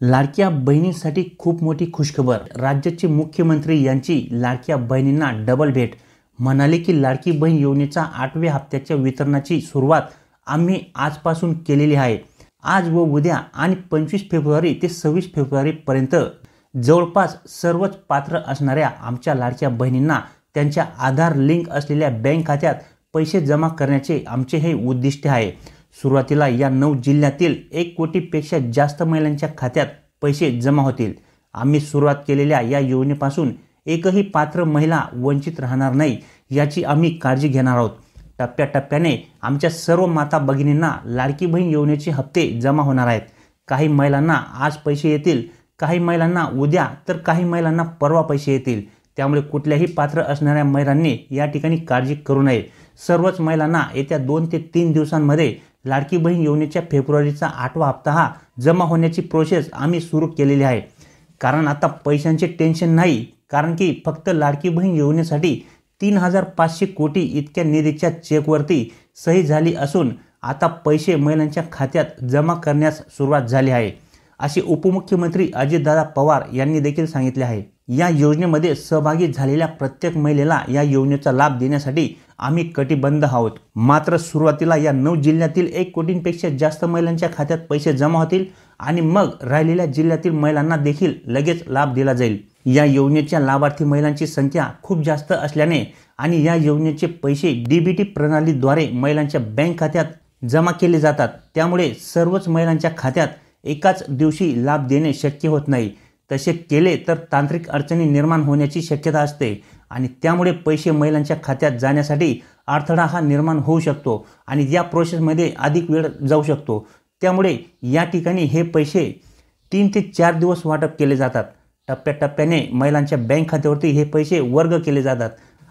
लाडक्या बहिणींसाठी खूप मोठी खुशखबर। राज्याचे मुख्यमंत्री यांची लाडक्या बहिणींना डबल भेट। म्हणाले की लाडकी बहीण योजनेचा 8व्या हप्त्याच्या वितरणाची सुरुवात आम्ही आजपासून केलेली आहे। आज व उद्या आणि 25 फेब्रुवारी ते 26 फेब्रुवारी पर्यंत जवळपास सर्वच पात्र असणाऱ्या आमच्या लाडक्या बहिणींना त्यांच्या आधार लिंक असलेल्या बँक खात्यात पैसे जमा करण्याचे आमचे हे उद्दिष्ट आहे। सुरुवातीला या 9 जिल्ह्यातील 1 कोटीपेक्षा जास्त महिलांच्या खात्यात पैसे जमा होतील। आम्ही सुरुवात केलेल्या या योजनेपासून एकही पात्र महिला वंचित राहणार नाही याची आम्ही काळजी घेणार आहोत। टप्प्याटप्प्याने आमच्या सर्व माता भगिनींना लाडकी बहीण योजनेचे हप्ते जमा होणार आहेत। काही महिलांना आज पैसे येतील, काही महिलांना उद्या, तर काही महिलांना परवा पैसे येतील। त्यामुळे कुठल्याही पात्र असणाऱ्या महिलांनी या ठिकाणी काळजी करू नये। सर्वच महिलांना येत्या 2 ते 3 दिवसांमध्ये लाडकी बहीण योजनेच्या फेब्रुवारीचा 8वा हप्ता हा जमा होण्याची प्रोसेस आम्ही सुरू केलेली आहे। कारण आता पैशांचे टेन्शन नाही, कारण की फक्त लाडकी बहीण योजनेसाठी 3500 कोटी इतक्या निधीच्या चेकवरती सही झाली असून आता पैसे महिलांच्या खात्यात जमा करण्यास सुरुवात झाली आहे, असे उपमुख्यमंत्री अजितदादा पवार यांनी देखील सांगितले आहे। या योजनेमध्ये सहभागी झालेल्या प्रत्येक महिलेला या योजनेचा लाभ देण्यासाठी आम्ही कटिबद्ध आहोत। मात्र सुरुवातीला या 9 जिल्ह्यातील 1 कोटींपेक्षा जास्त महिलांच्या खात्यात पैसे जमा होतील आणि मग राहिलेल्या जिल्ह्यातील महिलांना देखील लगेच लाभ दिला जाईल। या योजनेच्या लाभार्थी महिलांची संख्या खूप जास्त असल्याने आणि या योजनेचे पैसे डीबीटी प्रणालीद्वारे महिलांच्या बँक खात्यात जमा केले जातात, त्यामुळे सर्वच महिलांच्या खात्यात एकाच दिवशी लाभ देणे शक्य होत नाही। तसे केले तर तांत्रिक अडचणी निर्माण होण्याची शक्यता असते आणि त्यामुळे पैसे महिलांच्या खात्यात जाण्यासाठी अडथळा हा निर्माण होऊ शकतो आणि या प्रोसेसमध्ये अधिक वेळ जाऊ शकतो। त्यामुळे या ठिकाणी हे पैसे 3 ते 4 दिवस वाटप केले जातात। टप्प्याटप्प्याने महिलांच्या बँक खात्यावरती हे पैसे वर्ग केले जातात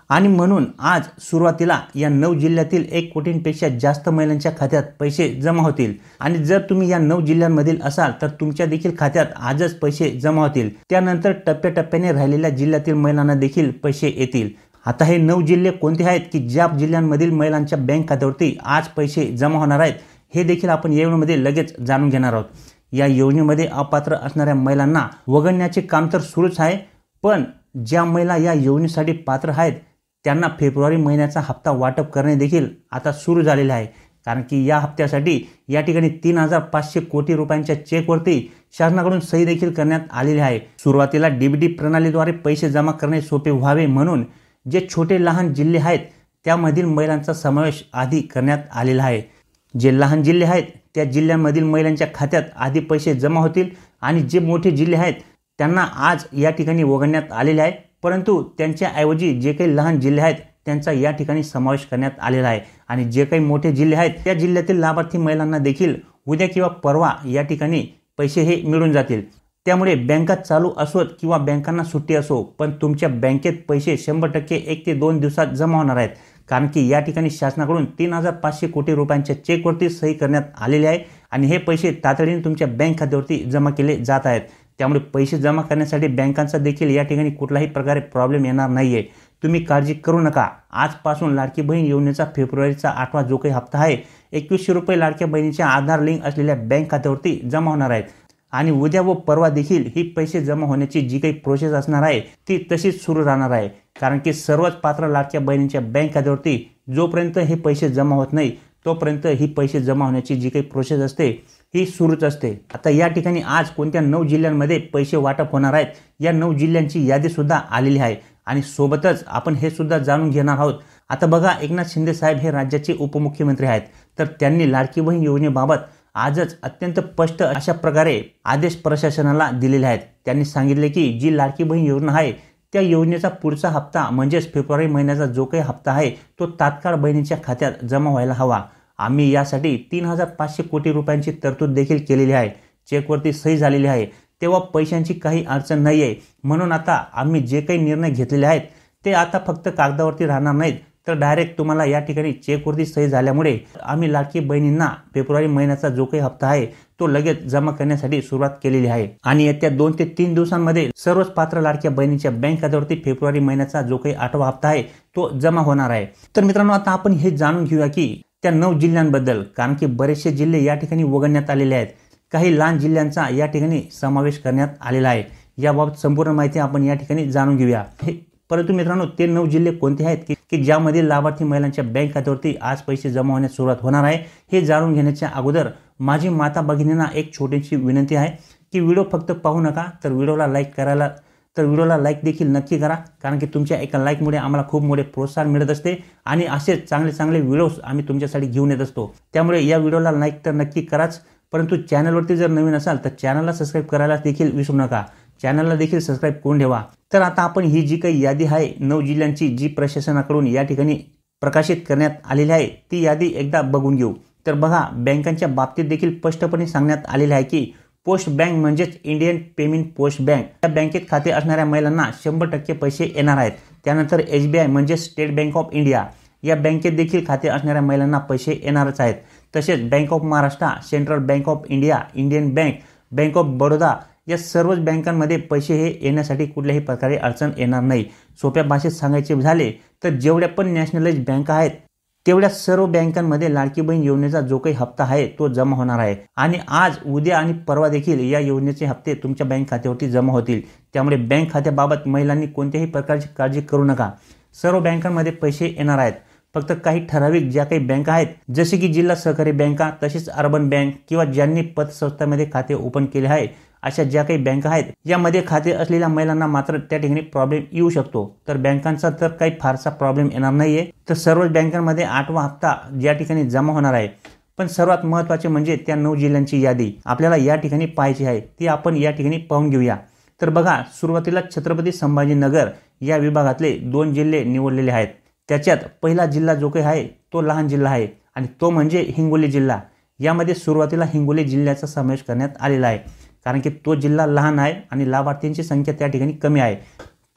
आणि म्हणून आज सुरुवातीला या 9 जिल्ह्यातील 1 कोटींपेक्षा जास्त महिलांच्या खात्यात पैसे जमा होतील आणि जर तुम्ही या 9 जिल्ह्यांमधील असाल तर तुमच्या देखील खात्यात आजच पैसे जमा होतील। त्यानंतर टप्प्याटप्प्याने राहिलेल्या जिल्ह्यातील महिलांना देखील पैसे येतील। आता हे 9 जिल्हे कोणते आहेत की ज्या जिल्ह्यांमधील महिलांच्या बँक खात्यावरती आज पैसे जमा होणार आहेत हे देखील आपण या व्हिडिओमध्ये लगेच जाणून घेणार आहोत। या योजनेमध्ये अपात्र असणाऱ्या महिलांना वगळण्याचे काम तर सुरूच आहे, पण ज्या महिला या योजनेसाठी पात्र आहेत त्यांना फेब्रुवारी महिन्याचा हप्ता वाटप करणे देखील आता सुरू झालेले आहे। कारण की या हप्त्यासाठी या ठिकाणी 3500 कोटी रुपयांच्या चेकवरती शासनाकडून सही देखील करण्यात आलेली आहे। सुरुवातीला डीबीटी प्रणालीद्वारे पैसे जमा करणे सोपे व्हावे म्हणून जे छोटे लहान जिल्हे आहेत त्यामधील महिलांचा समावेश आधी करण्यात आलेला आहे। जे लहान जिल्हे आहेत त्या जिल्ह्यांमधील महिलांच्या खात्यात आधी पैसे जमा होतील आणि जे मोठे जिल्हे आहेत त्यांना आज या ठिकाणी वगळण्यात आलेले आहे, परंतु त्यांच्या ऐवजी जे काही लहान जिल्हे आहेत त्यांचा या ठिकाणी समावेश करण्यात आलेला आहे आणि जे काही मोठे जिल्हे आहेत त्या जिल्ह्यातील लाभार्थी महिलांना देखील उद्या किंवा परवा या ठिकाणी पैसे हे मिळून जातील। त्यामुळे बँका चालू असोत किंवा बँकांना सुट्टी असो, पण तुमच्या बँकेत पैसे 100% 1 ते 2 दिवसात जमा होणार आहेत। कारण की या ठिकाणी शासनाकडून 3500 कोटी रुपयांच्या चेकवरती सही करण्यात आलेली आहे आणि हे पैसे तातडीने तुमच्या बँक खात्यावरती जमा केले जात आहेत। त्यामुळे पैसे जमा करण्यासाठी बँकांचा देखील या ठिकाणी कुठलाही प्रकारे प्रॉब्लेम येणार नाहीये। तुम्ही काळजी करू नका। आजपासून लाडकी बहीण योजनेचा फेब्रुवारीचा 8वा जो काही हप्ता आहे 2100 रुपये लाडक्या बहिणीच्या आधार लिंक असलेल्या बँक खात्यावरती जमा होणार आहेत आणि उद्या व परवा देखील ही पैसे जमा होण्याची जी काही प्रोसेस असणार आहे ती तशीच सुरू राहणार आहे। कारण की सर्वच पात्र लाडक्या बहिणींच्या बँक खात्यावरती जोपर्यंत हे पैसे जमा होत नाही तोपर्यंत ही पैसे जमा होण्याची जी काही प्रोसेस असते ही सुरूच असते। आता या ठिकाणी आज कोणत्या 9 जिल्ह्यांमध्ये पैसे वाटप होणार आहेत या 9 जिल्ह्यांची यादी सुद्धा आलेली आहे आणि सोबतच आपण हे सुद्धा जाणून घेणार आहोत। आता बघा, एकनाथ शिंदे साहेब हे राज्याचे उपमुख्यमंत्री आहेत, तर त्यांनी लाडकी बहीण योजनेबाबत आजच अत्यंत स्पष्ट अशा प्रकारे आदेश प्रशासनाला दिलेले आहेत। त्यांनी सांगितले की जी लाडकी बहीण योजना आहे त्या योजनेचा पुढचा हप्ता म्हणजेच फेब्रुवारी महिन्याचा जो काही हप्ता आहे तो तात्काळ बहिणीच्या खात्यात जमा व्हायला हवा। आम्ही यासाठी 3500 कोटी रुपयांची तरतूद देखील केलेली आहे। चेकवरती सही झालेली आहे, तेव्हा पैशांची काही अडचण नाही आहे। म्हणून आता आम्ही जे काही निर्णय घेतलेले आहेत ते आता फक्त कागदावरती राहणार नाहीत, तर डायरेक्ट तुम्हाला या ठिकाणी चेकवरती सही झाल्यामुळे आम्ही लाडकी बहिणींना फेब्रुवारी महिन्याचा जो काही हप्ता आहे तो लगेच जमा करण्यासाठी सुरुवात केलेली आहे आणि येत्या 2 ते 3 दिवसांमध्ये सर्वच पात्र लाडक्या बहिणीच्या बँक खात्यावरती फेब्रुवारी महिन्याचा जो काही 8वा हप्ता आहे तो जमा होणार आहे। तर मित्रांनो, आता आपण हे जाणून घेऊया की त्या 9 जिल्ह्यांबद्दल, कारण की बरेचसे जिल्हे या ठिकाणी वगळण्यात आलेले आहेत। काही लहान जिल्ह्यांचा या ठिकाणी समावेश करण्यात आलेला आहे। याबाबत संपूर्ण माहिती आपण या ठिकाणी जाणून घेऊया। परंतु मित्रांनो, ते 9 जिल्हे कोणते आहेत की ज्यामध्ये लाभार्थी महिलांच्या बँक खात्यावरती आज पैसे जमा होण्यास सुरुवात होणार आहे, हे जाणून घेण्याच्या अगोदर माझी माता भगिनींना एक छोटीशी विनंती आहे की व्हिडिओ फक्त पाहू नका, तर व्हिडिओला लाईक देखील नक्की करा, कारण की तुमच्या एका लाईकमुळे आम्हाला खूप मोठे प्रोत्साहन मिळत असते आणि असेच चांगले व्हिडिओज आम्ही तुमच्यासाठी घेऊन येत असतो। त्यामुळे या व्हिडिओला लाईक तर नक्की कराच, परंतु चॅनलवरती जर नवीन असाल तर चॅनलला सबस्क्राईब करायला देखील विसरू नका। चॅनलला देखील सबस्क्राईब करून ठेवा। तर आता आपण ही जी काही यादी आहे 9 जिल्ह्यांची, जी प्रशासनाकडून या ठिकाणी प्रकाशित करण्यात आलेली आहे, ती यादी एकदा बघून घेऊ। तर बघा, बँकांच्या बाबतीत देखील स्पष्टपणे सांगण्यात आलेले आहे की पोस्ट बँक म्हणजेच इंडियन पेमेंट पोस्ट बँक, या बँकेत खाते असणाऱ्या महिलांना 100% पैसे येणार आहेत। त्यानंतर SBI म्हणजे स्टेट बँक ऑफ इंडिया, या बँकेत देखील खाते असणाऱ्या महिलांना पैसे येणारच आहेत। तसेच bank of Maharashtra, central bank of India, Indian bank, bank of Baroda, या सर्वच बँकांमध्ये पैसे हे येण्यासाठी कुठल्याही प्रकारे अडचण येणार नाही। सोप्या भाषेत सांगायचे झाले तर जेवढ्या पण नॅशनलाइज बँका आहेत तेवढ्या सर्व बँकांमध्ये लाडकी बहीण योजनेचा जो काही हप्ता आहे तो जमा होणार आहे आणि आज, उद्या आणि परवा देखील या योजनेचे हप्ते तुमच्या बँक खात्यावरती जमा होतील। त्यामुळे बँक खात्याबाबत महिलांनी कोणत्याही प्रकारची काळजी करू नका। सर्व बँकांमध्ये पैसे येणार आहेत। फक्त काही ठराविक ज्या काही बँका आहेत, जसे की जिल्हा सहकारी बँका, तसेच अर्बन बँक किंवा ज्यांनी पतसंस्थांमध्ये खाते ओपन केले आहे, अशा ज्या काही बँका आहेत यामध्ये खाते असलेल्या महिलांना मात्र त्या ठिकाणी प्रॉब्लेम येऊ शकतो। तर बँकांचा तर काही फारसा प्रॉब्लेम येणार नाहीये। तर सर्व बँकांमध्ये 8वा हप्ता या ठिकाणी जमा होणार आहे। पण सर्वात महत्त्वाचे म्हणजे त्या 9 जिल्ह्यांची यादी आपल्याला या ठिकाणी पाहायची आहे, ती आपण या ठिकाणी पाहून घेऊया। तर बघा, सुरुवातीला छत्रपती संभाजीनगर या विभागातले 2 जिल्हे निवडलेले आहेत। त्याच्यात पहिला जिल्हा जो काही आहे तो लहान जिल्हा आहे आणि तो म्हणजे हिंगोली जिल्हा। यामध्ये सुरुवातीला हिंगोली जिल्ह्याचा समावेश करण्यात आलेला आहे, कारण की तो जिल्हा लहान आहे आणि लाभार्थ्यांची संख्या त्या ठिकाणी कमी आहे।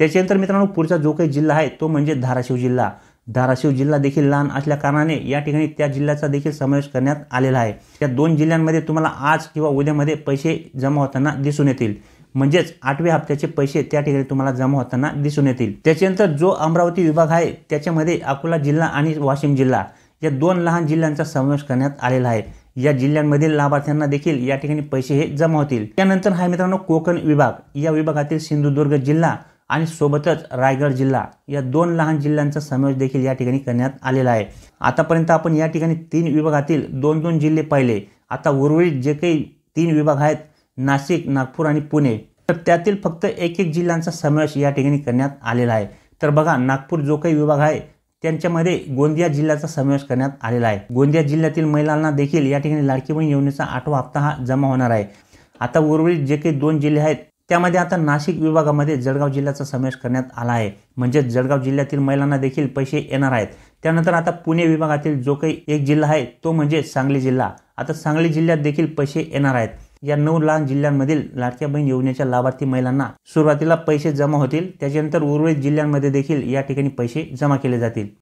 त्याच्यानंतर मित्रांनो, पुढचा जो काही जिल्हा आहे तो म्हणजे धाराशिव जिल्हा। धाराशिव जिल्हा देखील लहान असल्या कारणाने या ठिकाणी त्या जिल्ह्याचा देखील समावेश करण्यात आलेला आहे। या 2 जिल्ह्यांमध्ये तुम्हाला आज किंवा उद्यामध्ये पैसे जमा होताना दिसून येतील, म्हणजेच 8व्या हप्त्याचे पैसे त्या ठिकाणी तुम्हाला जमा होताना दिसून येतील। त्याच्यानंतर जो अमरावती विभाग आहे त्याच्यामध्ये अकोला जिल्हा आणि वाशिम जिल्हा या 2 लहान जिल्ह्यांचा समावेश करण्यात आलेला आहे। या जिल्ह्यांमधील लाभार्थ्यांना देखील या ठिकाणी पैसे हे जमा होतील। त्यानंतर हा मित्रांनो कोकण विभाग, या विभागातील सिंधुदुर्ग जिल्हा आणि सोबतच रायगड जिल्हा, या 2 लहान जिल्ह्यांचा समावेश देखील या ठिकाणी करण्यात आलेला आहे। आतापर्यंत आपण या ठिकाणी 3 विभागातील 2-2 जिल्हे पाहिले। आता उर्वरित जे काही 3 विभाग आहेत, नाशिक, नागपूर आणि पुणे, तर त्यातील फक्त 1-1 जिल्ह्यांचा समावेश या ठिकाणी करण्यात आलेला आहे। तर बघा, नागपूर जो काही विभाग आहे त्यांच्यामध्ये गोंदिया जिल्ह्याचा समावेश करण्यात आलेला आहे। गोंदिया जिल्ह्यातील महिलांना देखील या ठिकाणी लाडकी बहीण योजनेचा 8वा हप्ता हा जमा होणार आहे। आता उर्वरित जे काही 2 जिल्हे आहेत त्यामध्ये आता नाशिक विभागामध्ये जळगाव जिल्ह्याचा समावेश करण्यात आला आहे, म्हणजे जळगाव जिल्ह्यातील महिलांना देखील पैसे येणार आहेत। त्यानंतर आता पुणे विभागातील जो काही 1 जिल्हा आहे तो म्हणजे सांगली जिल्हा। आता सांगली जिल्ह्यात देखील पैसे येणार आहेत। या 9 लहान जिल्ह्यांमधील लाडक्या बहीण योजनेच्या लाभार्थी महिलांना सुरुवातीला पैसे जमा होतील, त्याच्यानंतर उर्वरित जिल्ह्यांमध्ये देखील या ठिकाणी पैसे जमा केले जातील।